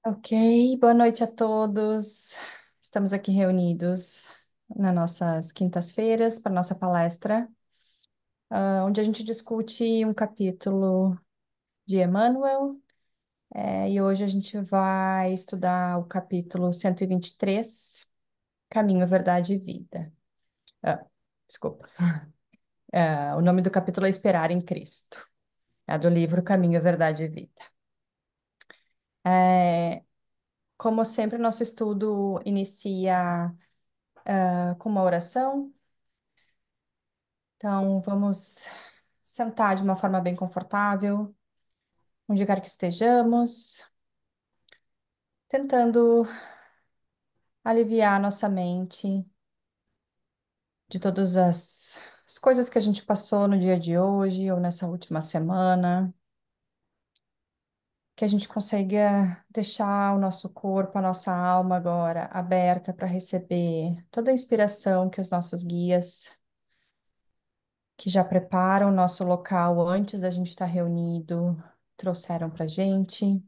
Ok, boa noite a todos. Estamos aqui reunidos nas nossas quintas-feiras para nossa palestra, onde a gente discute um capítulo de Emmanuel, e hoje a gente vai estudar o capítulo 123, Caminho, Verdade e Vida. Ah, desculpa. O nome do capítulo é Esperar em Cristo. É do livro Caminho, Verdade e Vida. É, Como sempre, nosso estudo inicia com uma oração. Então, vamos sentar de uma forma bem confortável, onde quer que estejamos, tentando aliviar nossa mente de todas as coisas que a gente passou no dia de hoje ou nessa última semana, que a gente consiga deixar o nosso corpo, a nossa alma agora aberta para receber toda a inspiração que os nossos guias, que já preparam o nosso local antes da gente estar reunido, trouxeram para a gente.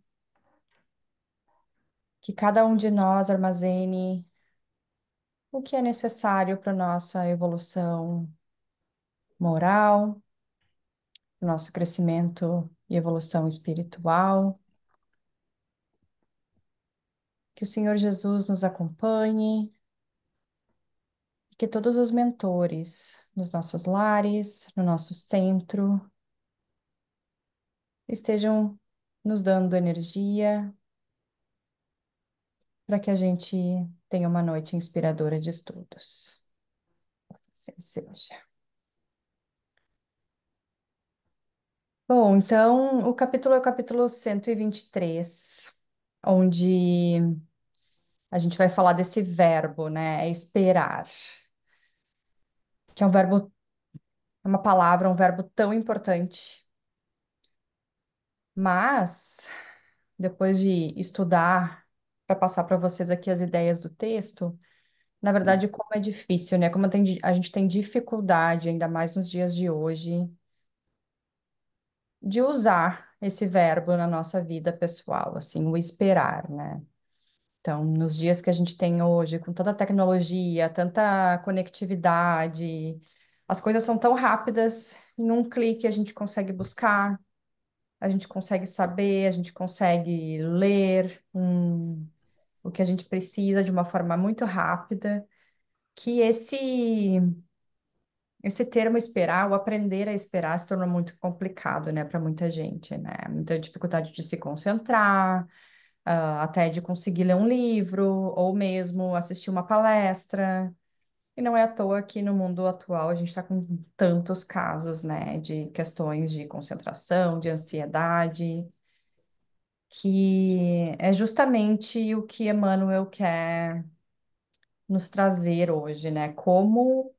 Que cada um de nós armazene o que é necessário para nossa evolução moral, para nosso crescimento e evolução espiritual. Que o Senhor Jesus nos acompanhe, e que todos os mentores nos nossos lares, no nosso centro, estejam nos dando energia para que a gente tenha uma noite inspiradora de estudos. Assim seja. Bom, então o capítulo é o capítulo 123, onde a gente vai falar desse verbo, né? É esperar, que é um verbo, é uma palavra, um verbo tão importante. Mas, depois de estudar, para passar para vocês aqui as ideias do texto, na verdade, como é difícil, né? A gente tem dificuldade, ainda mais nos dias de hoje, de usar esse verbo na nossa vida pessoal, assim, o esperar, né? Então, nos dias que a gente tem hoje, com tanta tecnologia, tanta conectividade, as coisas são tão rápidas, em um clique a gente consegue buscar, a gente consegue saber, a gente consegue ler o que a gente precisa de uma forma muito rápida, que esse termo esperar, o aprender a esperar, se tornou muito complicado, né, para muita gente, né? Muita dificuldade de se concentrar, até de conseguir ler um livro ou mesmo assistir uma palestra. E não é à toa que no mundo atual a gente está com tantos casos, né, de questões de concentração, de ansiedade, que é justamente o que Emmanuel quer nos trazer hoje, né? Como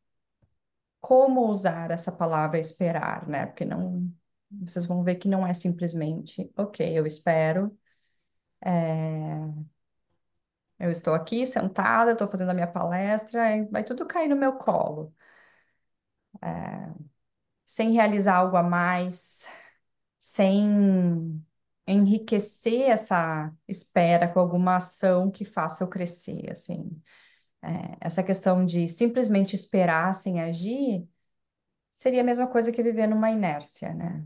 usar essa palavra esperar, né? Porque não, vocês vão ver que não é simplesmente, ok, eu espero. Eu estou aqui sentada, estou fazendo a minha palestra, e vai tudo cair no meu colo, sem realizar algo a mais, sem enriquecer essa espera com alguma ação que faça eu crescer, assim. Essa questão de simplesmente esperar sem agir seria a mesma coisa que viver numa inércia, né?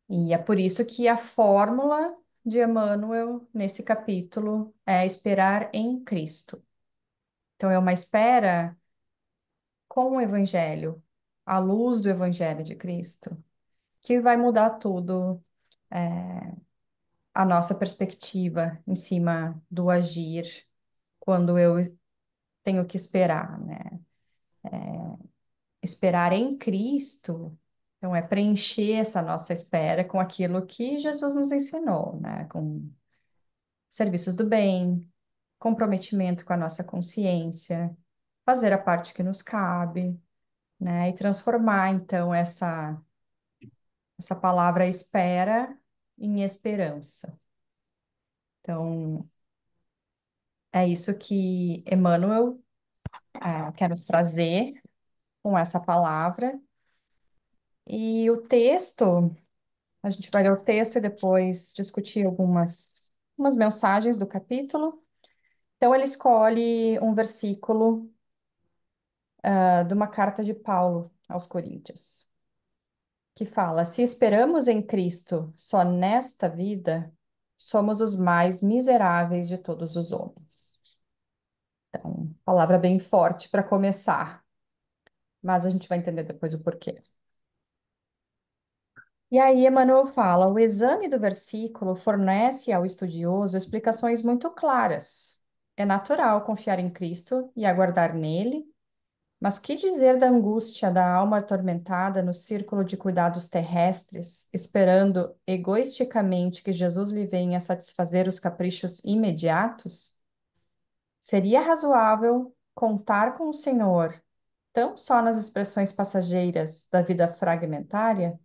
E é por isso que a fórmula de Emmanuel nesse capítulo é esperar em Cristo. Então, é uma espera com o Evangelho, à luz do Evangelho de Cristo, que vai mudar tudo, a nossa perspectiva em cima do agir quando eu tenho que esperar, né? Esperar em Cristo, então é preencher essa nossa espera com aquilo que Jesus nos ensinou, né? Com serviços do bem, comprometimento com a nossa consciência, fazer a parte que nos cabe, né? E transformar então essa palavra espera em esperança. Então, é isso que Emmanuel quer nos trazer com essa palavra. E o texto, A gente vai ler o texto e depois discutir umas mensagens do capítulo. Então, ele escolhe um versículo, de uma carta de Paulo aos Coríntios, que fala: Se esperamos em Cristo só nesta vida, somos os mais miseráveis de todos os homens. Então, palavra bem forte para começar, mas a gente vai entender depois o porquê. E aí, Emmanuel fala: o exame do versículo fornece ao estudioso explicações muito claras. É natural confiar em Cristo e aguardar nele, mas que dizer da angústia da alma atormentada no círculo de cuidados terrestres, esperando egoisticamente que Jesus lhe venha satisfazer os caprichos imediatos? Seria razoável contar com o Senhor tão só nas expressões passageiras da vida fragmentária?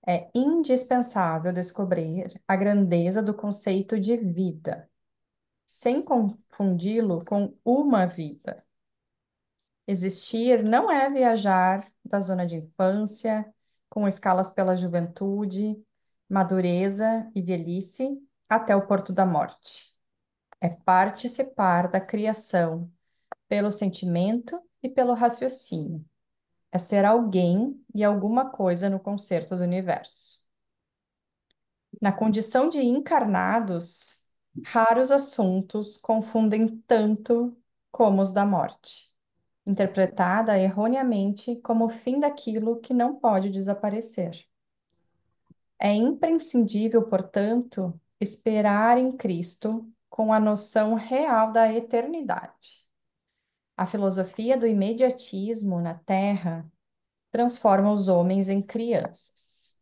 É indispensável descobrir a grandeza do conceito de vida, sem confundi-lo com uma vida. Existir não é viajar da zona de infância, com escalas pela juventude, madureza e velhice, até o porto da morte. É participar da criação pelo sentimento e pelo raciocínio. É ser alguém e alguma coisa no concerto do universo. Na condição de encarnados, raros assuntos confundem tanto como os da morte, interpretada erroneamente como o fim daquilo que não pode desaparecer. É imprescindível, portanto, esperar em Cristo com a noção real da eternidade. A filosofia do imediatismo na Terra transforma os homens em crianças.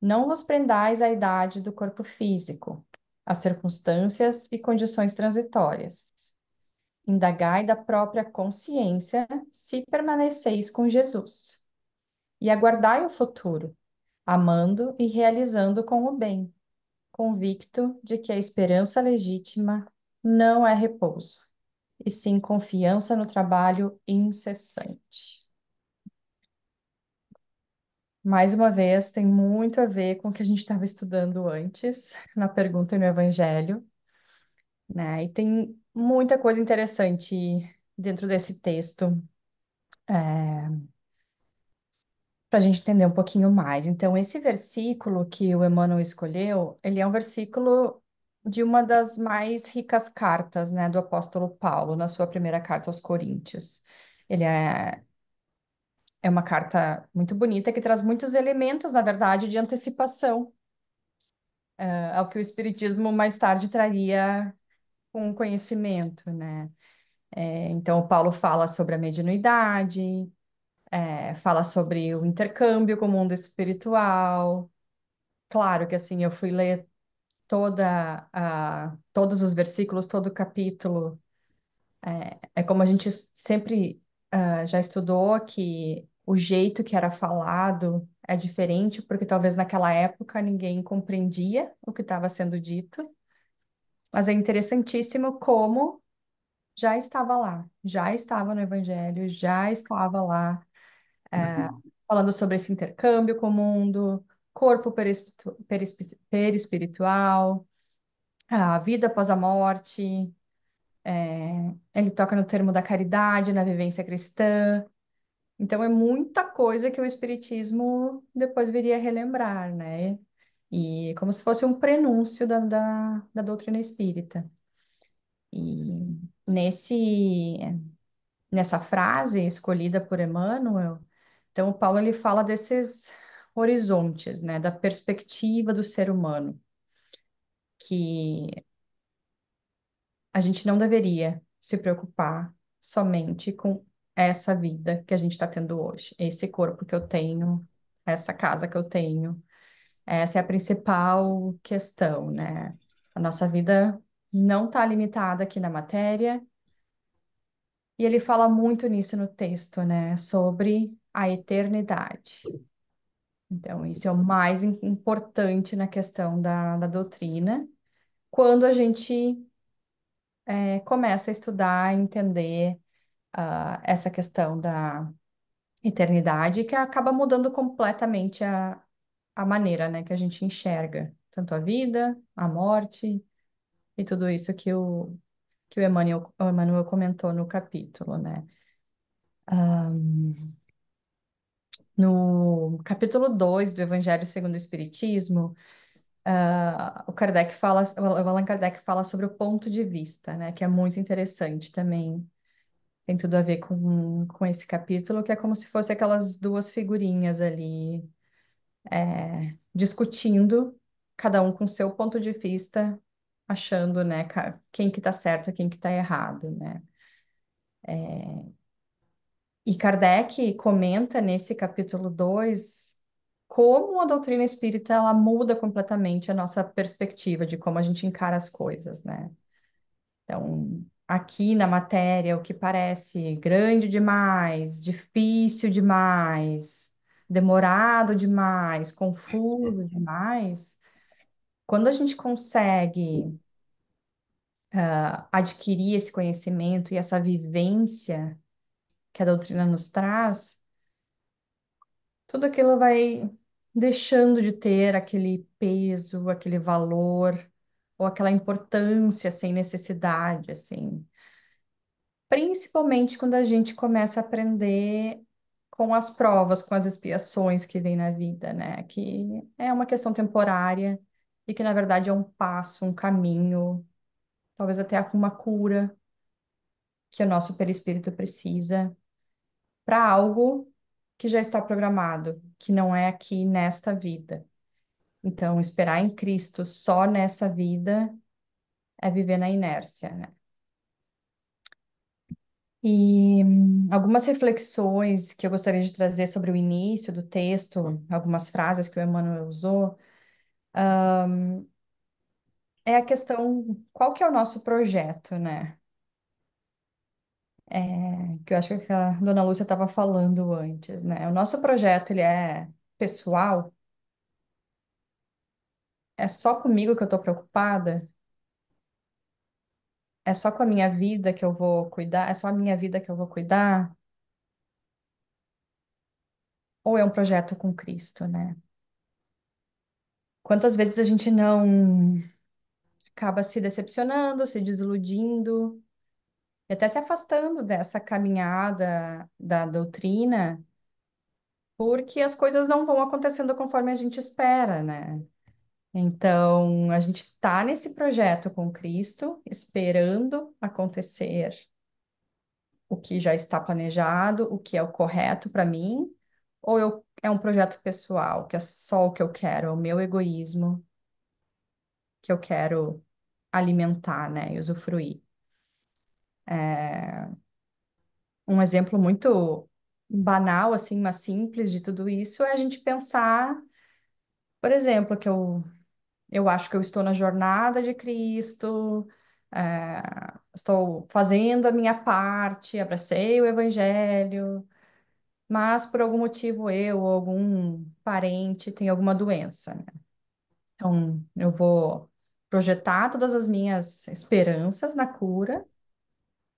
Não vos prendais à idade do corpo físico, às circunstâncias e condições transitórias. Indagai da própria consciência se permaneceis com Jesus. E aguardai o futuro, amando e realizando com o bem, convicto de que a esperança legítima não é repouso, e sim confiança no trabalho incessante. Mais uma vez, tem muito a ver com o que a gente estava estudando antes, na pergunta e no Evangelho, né? E tem muita coisa interessante dentro desse texto, para a gente entender um pouquinho mais. Então, esse versículo que o Emmanuel escolheu, ele é um versículo de uma das mais ricas cartas, né, do apóstolo Paulo, na sua primeira carta aos Coríntios. Ele é uma carta muito bonita que traz muitos elementos, na verdade, de antecipação, ao que o Espiritismo mais tarde traria com o conhecimento, né? Então, o Paulo fala sobre a mediunidade, fala sobre o intercâmbio com o mundo espiritual. Claro que assim, eu fui ler todos os versículos, todo o capítulo. É como a gente sempre já estudou que o jeito que era falado é diferente, porque talvez naquela época ninguém compreendia o que estava sendo dito. Mas é interessantíssimo como já estava lá, já estava no Evangelho, já estava lá, falando sobre esse intercâmbio com o mundo, corpo perispiritual, a vida após a morte. Ele toca no termo da caridade, na vivência cristã. Então, é muita coisa que o Espiritismo depois viria a relembrar, né? E como se fosse um prenúncio da doutrina espírita. E nesse, nessa frase escolhida por Emmanuel, então o Paulo ele fala desses horizontes, né, da perspectiva do ser humano, que a gente não deveria se preocupar somente com essa vida que a gente está tendo hoje, esse corpo que eu tenho, essa casa que eu tenho. Essa é a principal questão, né? A nossa vida não está limitada aqui na matéria, e ele fala muito nisso no texto, né? Sobre a eternidade. Então, isso é o mais importante na questão da doutrina, quando a gente começa a estudar, entender essa questão da eternidade, que acaba mudando completamente a maneira, né, que a gente enxerga tanto a vida, a morte e tudo isso que o Emmanuel comentou no capítulo, né? No capítulo 2 do Evangelho segundo o Espiritismo, o Kardec fala, o Allan Kardec fala sobre o ponto de vista, né? Que é muito interessante também. Tem tudo a ver com esse capítulo, que é como se fosse aquelas duas figurinhas ali, discutindo, cada um com seu ponto de vista, achando, né, quem que tá certo, quem que tá errado, né? E Kardec comenta nesse capítulo 2 como a doutrina espírita ela muda completamente a nossa perspectiva de como a gente encara as coisas, né? Então, aqui na matéria, o que parece grande demais, difícil demais, demorado demais, confuso demais, quando a gente consegue adquirir esse conhecimento e essa vivência que a doutrina nos traz, tudo aquilo vai deixando de ter aquele peso, aquele valor, ou aquela importância sem necessidade, assim. Principalmente quando a gente começa a aprender com as provas, com as expiações que vem na vida, né? Que é uma questão temporária e que, na verdade, é um passo, um caminho, talvez até uma cura que o nosso perispírito precisa para algo que já está programado, que não é aqui nesta vida. Então, esperar em Cristo só nessa vida é viver na inércia, né? E algumas reflexões que eu gostaria de trazer sobre o início do texto, algumas frases que o Emmanuel usou, é a questão, qual que é o nosso projeto, né? Que eu acho que a Dona Lúcia estava falando antes, né? O nosso projeto, ele é pessoal, é só comigo que eu estou preocupada, é só com a minha vida que eu vou cuidar, é só a minha vida que eu vou cuidar, ou é um projeto com Cristo, né? Quantas vezes a gente não acaba se decepcionando, se desiludindo, e até se afastando dessa caminhada da doutrina, porque as coisas não vão acontecendo conforme a gente espera, né? Então, a gente está nesse projeto com Cristo, esperando acontecer o que já está planejado, o que é o correto para mim, ou é um projeto pessoal, que é só o que eu quero, é o meu egoísmo que eu quero alimentar, né, e usufruir. Um exemplo muito banal, assim, mas simples de tudo isso é a gente pensar, por exemplo, eu acho que eu estou na jornada de Cristo, estou fazendo a minha parte, abracei o Evangelho, mas por algum motivo eu ou algum parente tem alguma doença, né? Então, eu vou projetar todas as minhas esperanças na cura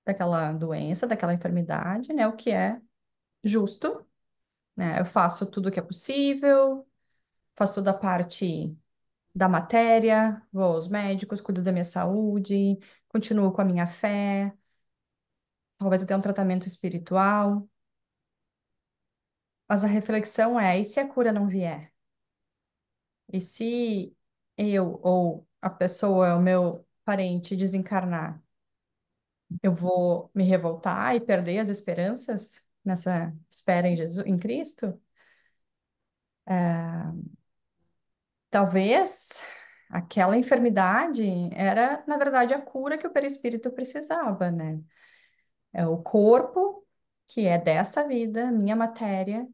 daquela doença, daquela enfermidade, né? O que é justo, né? Eu faço tudo o que é possível, faço toda a parte da matéria, vou aos médicos, cuido da minha saúde, continuo com a minha fé, talvez até um tratamento espiritual. Mas a reflexão é: e se a cura não vier? E se eu ou a pessoa, o meu parente, desencarnar? Eu vou me revoltar e perder as esperanças nessa espera em Jesus, em Cristo? Talvez aquela enfermidade era, na verdade, a cura que o perispírito precisava, né? É o corpo, que é dessa vida, minha matéria,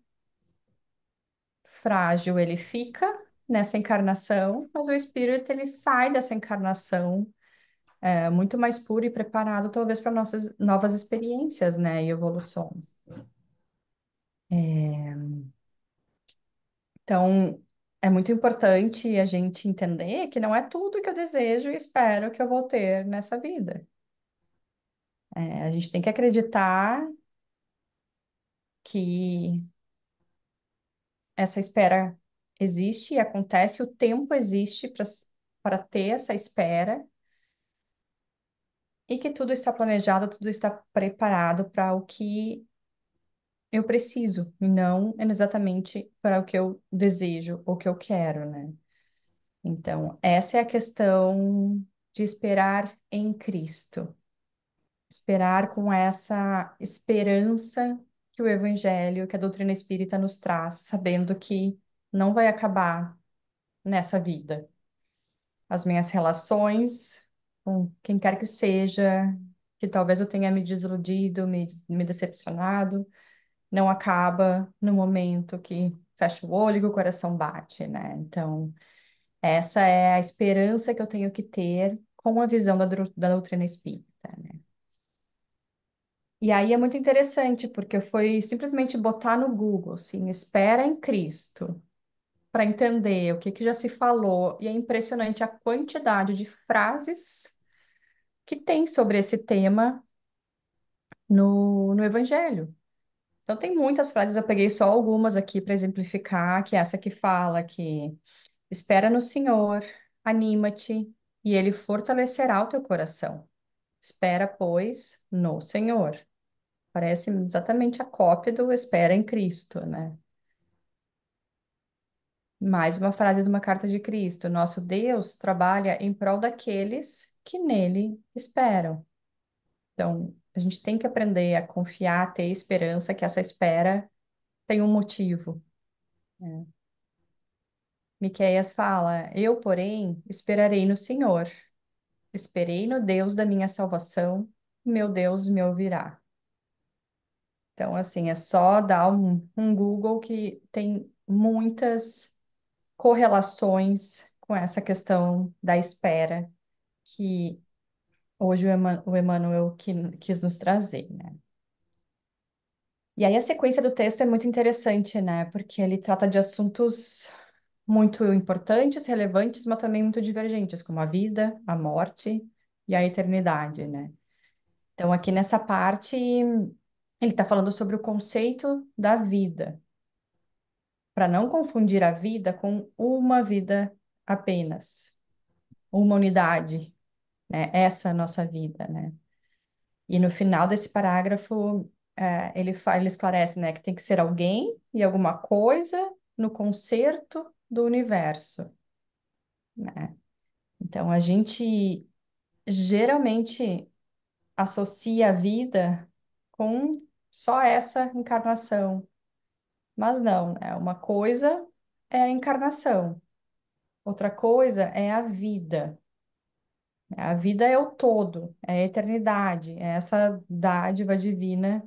frágil, ele fica nessa encarnação, mas o espírito, ele sai dessa encarnação muito mais puro e preparado, talvez, para nossas novas experiências, né, e evoluções. Então, é muito importante a gente entender que não é tudo que eu desejo e espero que eu vou ter nessa vida. A gente tem que acreditar que essa espera existe e acontece, o tempo existe para ter essa espera e que tudo está planejado, tudo está preparado para o que eu preciso, e não exatamente para o que eu desejo ou que eu quero, né? Então, essa é a questão de esperar em Cristo. Esperar com essa esperança que o Evangelho, que a doutrina espírita nos traz, sabendo que não vai acabar nessa vida. As minhas relações com quem quer que seja, que talvez eu tenha me desiludido, me decepcionado, não acaba no momento que fecha o olho e o coração bate, né? Então, essa é a esperança que eu tenho que ter com a visão da doutrina espírita, né? E aí é muito interessante, porque foi simplesmente botar no Google, assim, espera em Cristo, para entender o que que já se falou, e é impressionante a quantidade de frases que tem sobre esse tema no Evangelho. Então, tem muitas frases, eu peguei só algumas aqui para exemplificar, que é essa que fala que espera no Senhor, anima-te, e Ele fortalecerá o teu coração. Espera, pois, no Senhor. Parece exatamente a cópia do espera em Cristo, né? Mais uma frase de uma carta de Cristo. Nosso Deus trabalha em prol daqueles que nele esperam. Então, a gente tem que aprender a confiar, ter esperança que essa espera tem um motivo, né? Miqueias fala: Eu, porém, esperarei no Senhor. Esperei no Deus da minha salvação. Meu Deus me ouvirá. Então, assim, é só dar um Google que tem muitas correlações com essa questão da espera que hoje o Emmanuel quis nos trazer, né? E aí a sequência do texto é muito interessante, né? Porque ele trata de assuntos muito importantes, relevantes, mas também muito divergentes, como a vida, a morte e a eternidade, né? Então, aqui nessa parte, ele está falando sobre o conceito da vida, para não confundir a vida com uma vida apenas, uma unidade, né? Essa é a nossa vida, né? E no final desse parágrafo, ele esclarece, né, que tem que ser alguém e alguma coisa no concerto do universo, né? Então, a gente geralmente associa a vida com só essa encarnação, mas não, né? Uma coisa é a encarnação, outra coisa é a vida. A vida é o todo, é a eternidade, é essa dádiva divina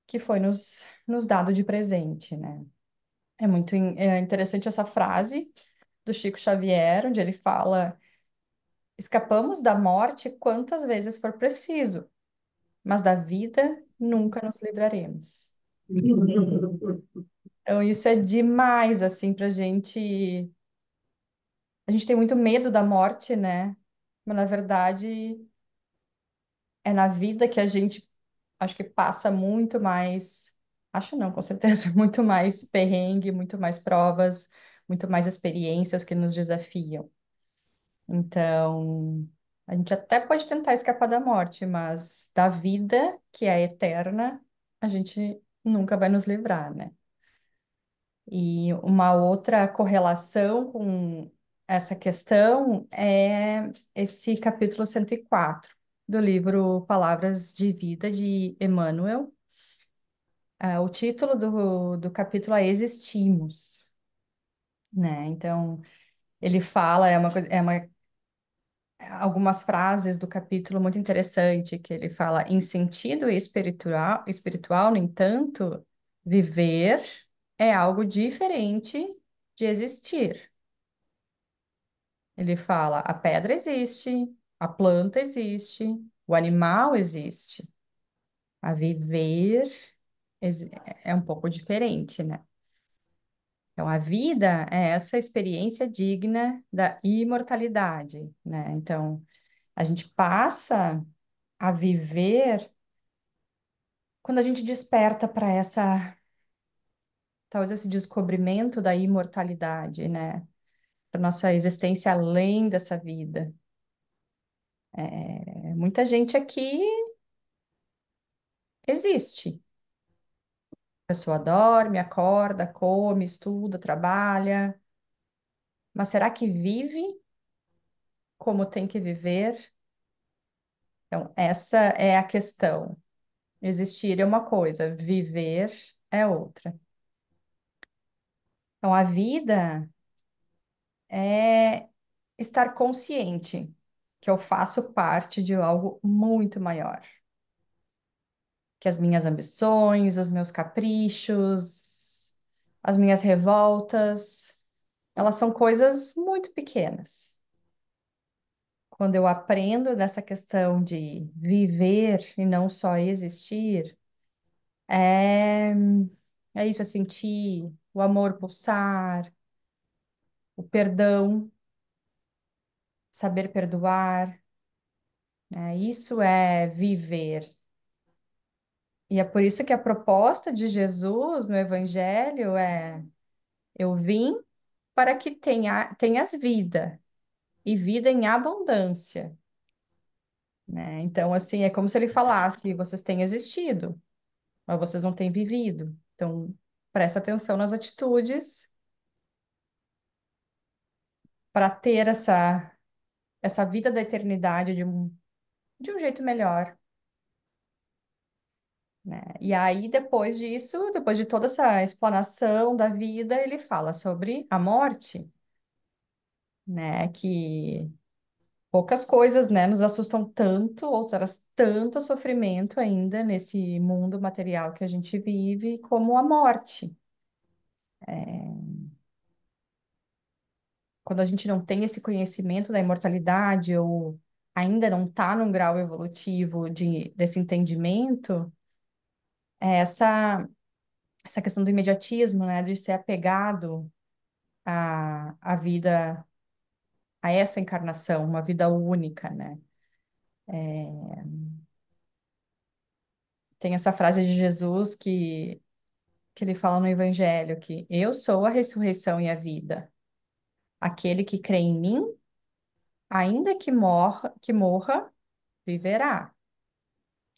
que foi nos dado de presente, né? É muito interessante essa frase do Chico Xavier, onde ele fala: escapamos da morte quantas vezes for preciso, mas da vida nunca nos livraremos. Então, isso é demais, assim, pra gente. A gente tem muito medo da morte, né? Mas, na verdade, é na vida que a gente, acho que passa muito mais. Acho não, com certeza, muito mais perrengue, muito mais provas, muito mais experiências que nos desafiam. Então, a gente até pode tentar escapar da morte, mas da vida, que é eterna, a gente nunca vai nos livrar, né? E uma outra correlação com essa questão é esse capítulo 104 do livro Palavras de Vida de Emmanuel. O título do capítulo é Existimos, né? Então, ele fala, algumas frases do capítulo muito interessante, que ele fala: em sentido espiritual, no entanto, viver é algo diferente de existir. Ele fala: a pedra existe, a planta existe, o animal existe. A viver é um pouco diferente, né? Então, a vida é essa experiência digna da imortalidade, né? Então, a gente passa a viver quando a gente desperta para essa talvez esse descobrimento da imortalidade, né? Da nossa existência além dessa vida. Muita gente aqui existe. A pessoa dorme, acorda, come, estuda, trabalha, mas será que vive como tem que viver? Então, essa é a questão. Existir é uma coisa, viver é outra. Então, a vida é estar consciente que eu faço parte de algo muito maior, que as minhas ambições, os meus caprichos, as minhas revoltas, elas são coisas muito pequenas. Quando eu aprendo dessa questão de viver e não só existir, é, é isso, é sentir o amor pulsar, o perdão, saber perdoar, né? Isso é viver. E é por isso que a proposta de Jesus no Evangelho é: eu vim para que tenhas vida, e vida em abundância, né? Então, assim, é como se ele falasse: vocês têm existido, mas vocês não têm vivido. Então, presta atenção nas atitudes para ter essa vida da eternidade de um jeito melhor, né? E aí, depois disso, depois de toda essa explanação da vida, ele fala sobre a morte, né? Que poucas coisas, né, nos assustam tanto, ou traz tanto sofrimento ainda nesse mundo material que a gente vive, como a morte. Quando a gente não tem esse conhecimento da imortalidade, ou ainda não está num grau evolutivo desse entendimento, é essa questão do imediatismo, né, de ser apegado à vida, a essa encarnação, uma vida única, né? Tem essa frase de Jesus que ele fala no Evangelho, que eu sou a ressurreição e a vida. Aquele que crê em mim, ainda que morra, viverá.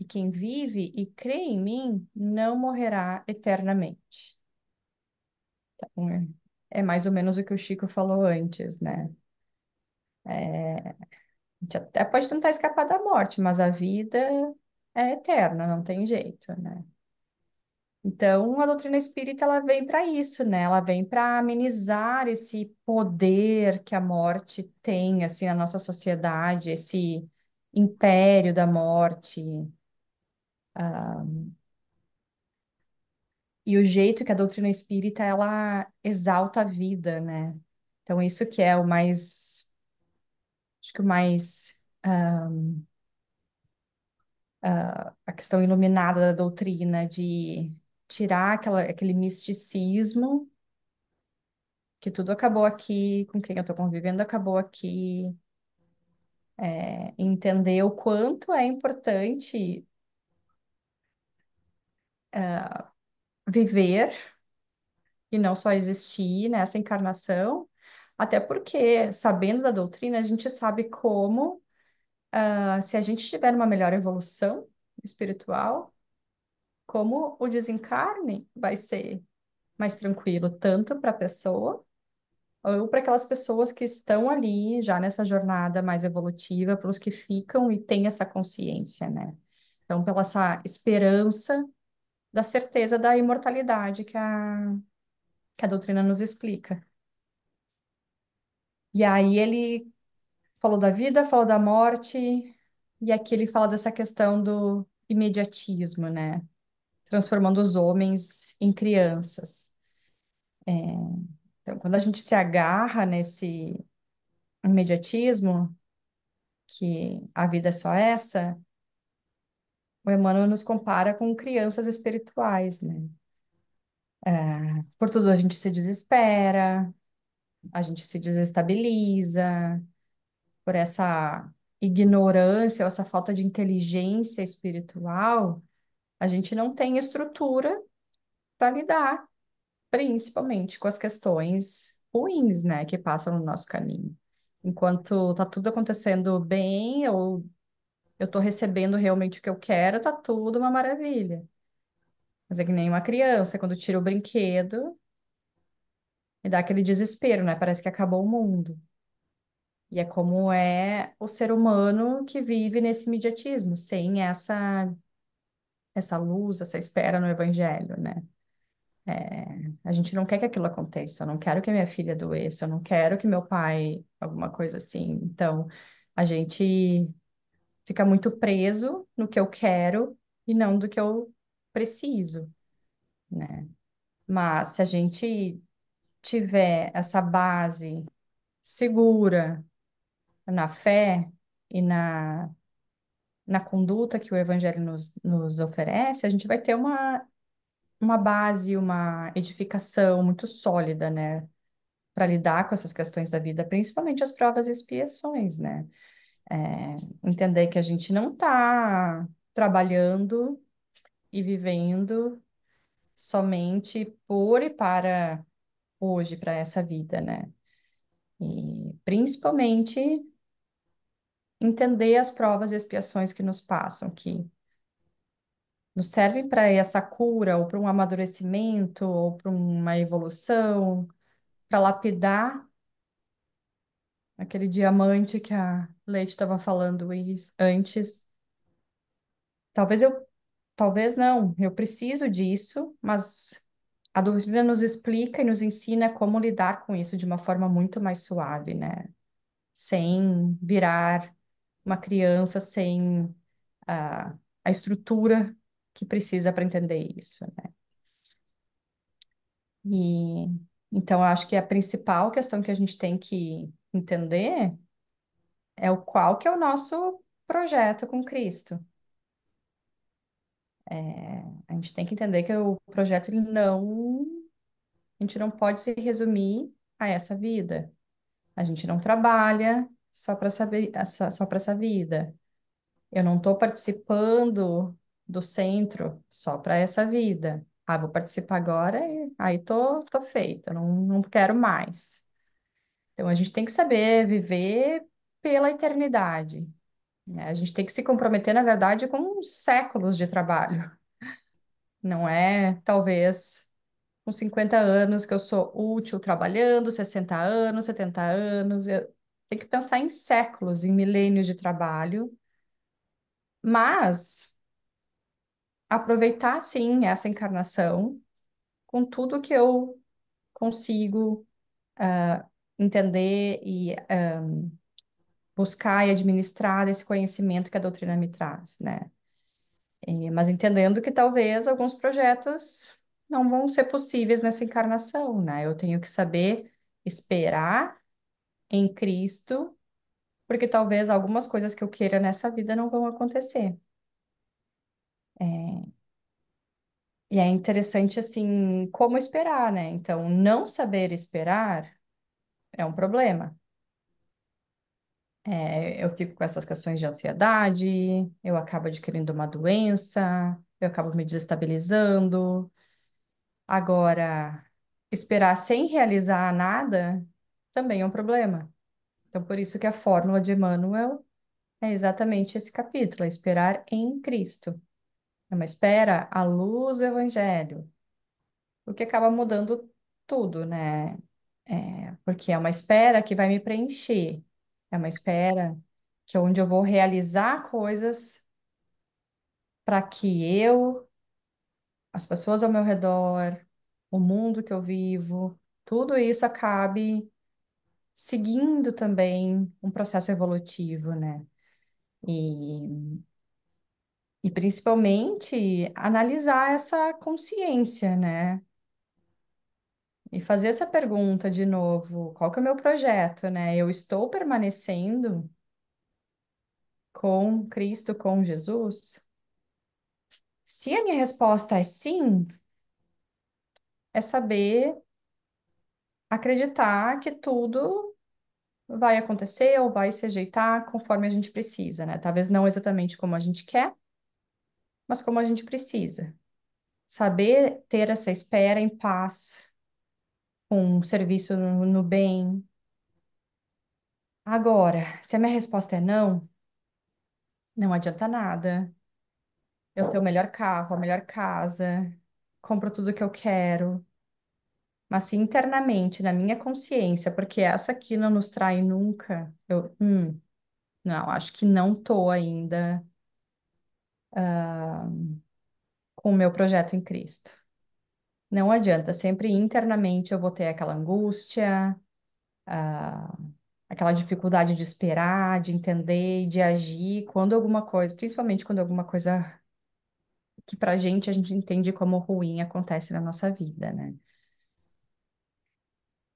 E quem vive e crê em mim não morrerá eternamente. Então, é mais ou menos o que o Chico falou antes, né? A gente até pode tentar escapar da morte, mas a vida é eterna, não tem jeito, né? Então, a doutrina espírita ela vem para isso, né? Ela vem para amenizar esse poder que a morte tem assim na nossa sociedade, esse império da morte, e o jeito que a doutrina espírita ela exalta a vida, né? Então, isso que é o mais, acho que o mais a questão iluminada da doutrina de tirar aquele misticismo que tudo acabou aqui, com quem eu estou convivendo acabou aqui, entender o quanto é importante viver e não só existir nessa encarnação, até porque, sabendo da doutrina, a gente sabe como, se a gente tiver uma melhor evolução espiritual, como o desencarne vai ser mais tranquilo, tanto para a pessoa, ou para aquelas pessoas que estão ali já nessa jornada mais evolutiva, para os que ficam e têm essa consciência, né? Então, pela essa esperança da certeza da imortalidade que a doutrina nos explica. E aí ele falou da vida, falou da morte, e aqui ele fala dessa questão do imediatismo, né? Transformando os homens em crianças. Então, quando a gente se agarra nesse imediatismo, que a vida é só essa, o Emmanuel nos compara com crianças espirituais, né? Por tudo a gente se desespera, a gente se desestabiliza, por essa ignorância ou essa falta de inteligência espiritual, a gente não tem estrutura para lidar principalmente com as questões ruins, né, que passam no nosso caminho. Enquanto tá tudo acontecendo bem, eu tô recebendo realmente o que eu quero, tá tudo uma maravilha. Mas é que nem uma criança, quando tira o brinquedo, me dá aquele desespero, né? Parece que acabou o mundo. E é como é o ser humano que vive nesse imediatismo, sem essa luz, essa espera no evangelho, né? A gente não quer que aquilo aconteça, eu não quero que a minha filha doeça, eu não quero que meu pai, alguma coisa assim. Então, a gente fica muito preso no que eu quero e não do que eu preciso, né? Mas se a gente tiver essa base segura na fé e na conduta que o Evangelho nos oferece, a gente vai ter uma base, uma edificação muito sólida, né? Para lidar com essas questões da vida, principalmente as provas e expiações, né? Entender que a gente não está trabalhando e vivendo somente por e para hoje, para essa vida, né? E principalmente entender as provas e expiações que nos passam, que nos servem para essa cura, ou para um amadurecimento, ou para uma evolução, para lapidar aquele diamante que a Leite estava falando antes. Talvez talvez não, eu preciso disso, mas a doutrina nos explica e nos ensina como lidar com isso de uma forma muito mais suave, né? Sem virar uma criança, sem a estrutura que precisa para entender isso, né? E então eu acho que a principal questão que a gente tem que entender é o qual que é o nosso projeto com Cristo. A gente tem que entender que o projeto ele não, a gente não pode se resumir a essa vida. A gente não trabalha só para saber, só para essa vida. Eu não estou participando do centro só para essa vida. Ah, vou participar agora e aí tô feita, não quero mais. Então a gente tem que saber viver pela eternidade, né? A gente tem que se comprometer, na verdade, com séculos de trabalho. Não é, talvez, com 50 anos que eu sou útil trabalhando, 60 anos, 70 anos. Eu tenho que pensar em séculos, em milênios de trabalho, mas aproveitar, sim, essa encarnação com tudo que eu consigo entender e buscar e administrar esse conhecimento que a doutrina me traz, né? Mas entendendo que talvez alguns projetos não vão ser possíveis nessa encarnação, né? Eu tenho que saber esperar em Cristo, porque talvez algumas coisas que eu queira nessa vida não vão acontecer. E é interessante, assim, como esperar, né? Então, não saber esperar é um problema. Eu fico com essas questões de ansiedade, eu acabo adquirindo uma doença, eu acabo me desestabilizando. Agora, esperar sem realizar nada também é um problema. Então, por isso que a fórmula de Emmanuel é exatamente esse capítulo, é esperar em Cristo. É uma espera à luz do Evangelho, o que acaba mudando tudo, né? Porque é uma espera que vai me preencher, é uma espera que é onde eu vou realizar coisas para que eu, as pessoas ao meu redor, o mundo que eu vivo, tudo isso acabe seguindo também um processo evolutivo, né? E, e principalmente analisar essa consciência, né? E fazer essa pergunta de novo, qual que é o meu projeto, né? Eu estou permanecendo com Cristo, com Jesus? Se a minha resposta é sim, é saber acreditar que tudo vai acontecer ou vai se ajeitar conforme a gente precisa, né? Talvez não exatamente como a gente quer, mas como a gente precisa. Saber ter essa espera em paz, com um serviço no bem. Agora, se a minha resposta é não, não adianta nada. Eu tenho o melhor carro, a melhor casa, compro tudo que eu quero. Mas se internamente, na minha consciência, porque essa aqui não nos trai nunca, não, acho que não tô ainda com o meu projeto em Cristo. Não adianta, sempre internamente eu vou ter aquela angústia, ah, aquela dificuldade de esperar, de entender e de agir quando alguma coisa, principalmente quando alguma coisa que pra gente a gente entende como ruim acontece na nossa vida, né?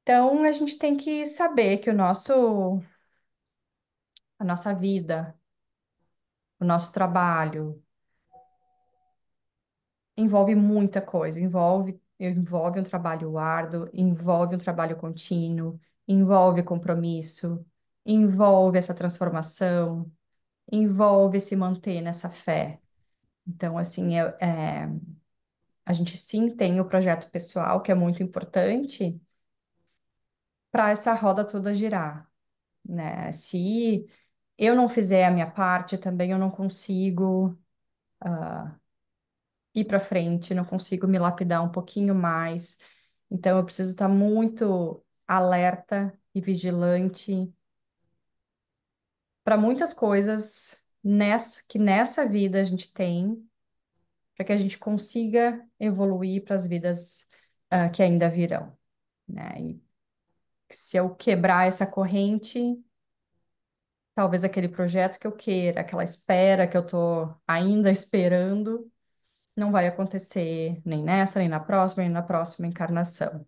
Então a gente tem que saber que a nossa vida, o nosso trabalho envolve muita coisa, envolve um trabalho árduo, envolve um trabalho contínuo, envolve compromisso, envolve essa transformação, envolve se manter nessa fé. Então, assim, a gente sim tem o projeto pessoal, que é muito importante para essa roda toda girar, né? Se eu não fizer a minha parte, também eu não consigo ir para frente, não consigo me lapidar um pouquinho mais. Então, eu preciso estar muito alerta e vigilante para muitas coisas que nessa vida a gente tem, para que a gente consiga evoluir para as vidas que ainda virão, né? E se eu quebrar essa corrente, talvez aquele projeto que eu queira, aquela espera que eu estou ainda esperando, não vai acontecer nem nessa, nem na próxima encarnação.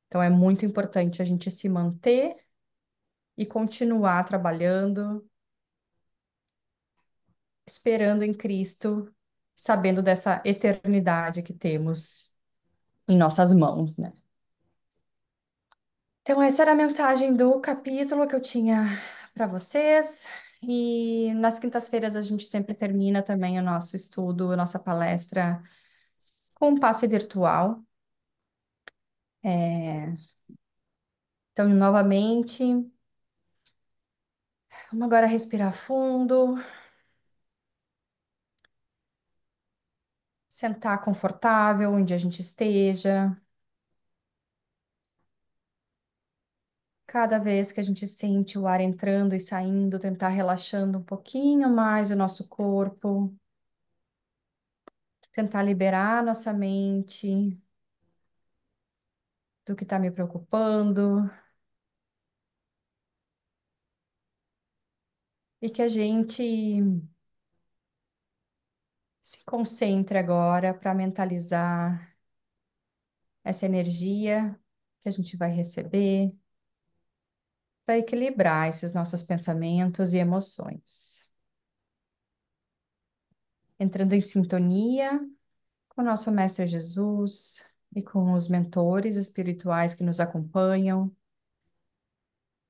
Então é muito importante a gente se manter e continuar trabalhando, esperando em Cristo, sabendo dessa eternidade que temos em nossas mãos, né? Então essa era a mensagem do capítulo que eu tinha para vocês. E nas quintas-feiras a gente sempre termina também o nosso estudo, a nossa palestra com um passe virtual. É, Então, novamente, vamos agora respirar fundo, sentar confortável onde a gente esteja. Cada vez que a gente sente o ar entrando e saindo, tentar relaxando um pouquinho mais o nosso corpo, tentar liberar nossa mente do que está me preocupando e que a gente se concentre agora para mentalizar essa energia que a gente vai receber para equilibrar esses nossos pensamentos e emoções. Entrando em sintonia com o nosso Mestre Jesus e com os mentores espirituais que nos acompanham,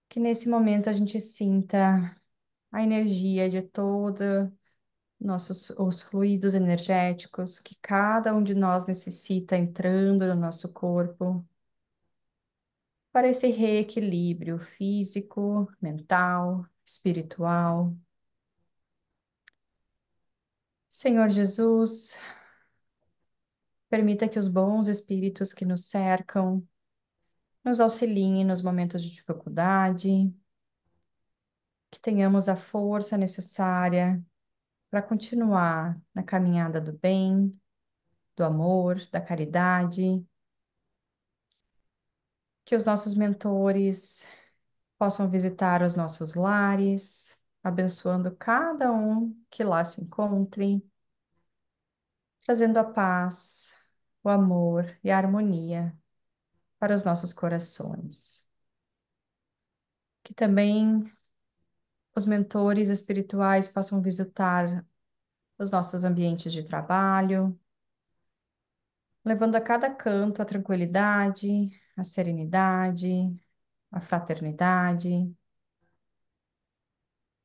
que nesse momento a gente sinta a energia de toda os fluidos energéticos que cada um de nós necessita entrando no nosso corpo para esse reequilíbrio físico, mental, espiritual. Senhor Jesus, permita que os bons espíritos que nos cercam nos auxiliem nos momentos de dificuldade, que tenhamos a força necessária para continuar na caminhada do bem, do amor, da caridade, que os nossos mentores possam visitar os nossos lares, abençoando cada um que lá se encontre, trazendo a paz, o amor e a harmonia para os nossos corações. Que também os mentores espirituais possam visitar os nossos ambientes de trabalho, levando a cada canto a tranquilidade, a serenidade, a fraternidade,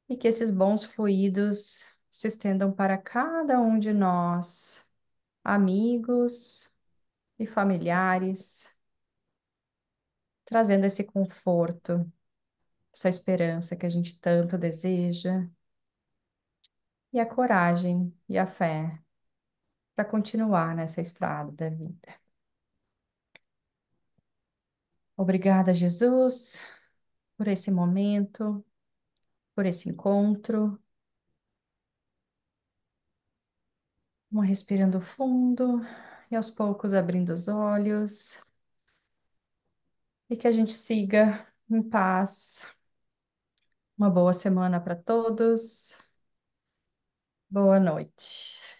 e que esses bons fluidos se estendam para cada um de nós, amigos e familiares, trazendo esse conforto, essa esperança que a gente tanto deseja, e a coragem e a fé para continuar nessa estrada da vida. Obrigada, Jesus, por esse momento, por esse encontro. Vamos respirando fundo e aos poucos abrindo os olhos. E que a gente siga em paz. Uma boa semana para todos. Boa noite.